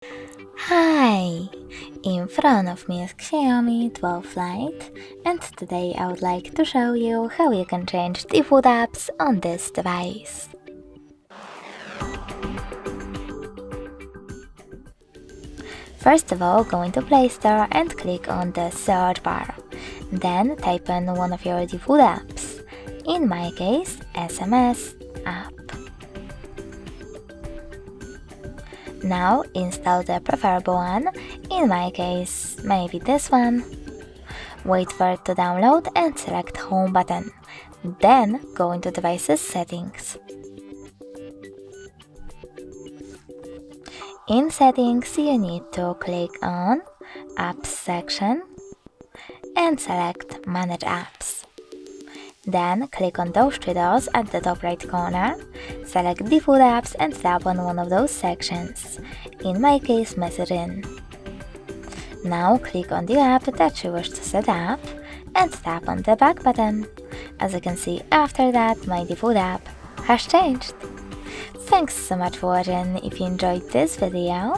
Hi! In front of me is Xiaomi 12 Lite, and today I would like to show you how you can change default apps on this device. First of all, go into Play Store and click on the search bar. Then type in one of your default apps. In my case, SMS app. Now install the preferable one, in my case maybe this one. Wait for it to download and select Home button. Then go into Devices Settings. In Settings you need to click on Apps section and select Manage Apps. Then click on those three dots at the top right corner, select Default Apps and tap on one of those sections, in my case Messaging. Now click on the app that you wish to set up and tap on the back button. As you can see, after that my default app has changed. Thanks so much for watching. If you enjoyed this video,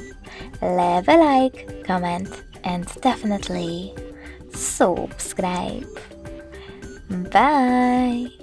leave a like, comment and definitely subscribe. Bye!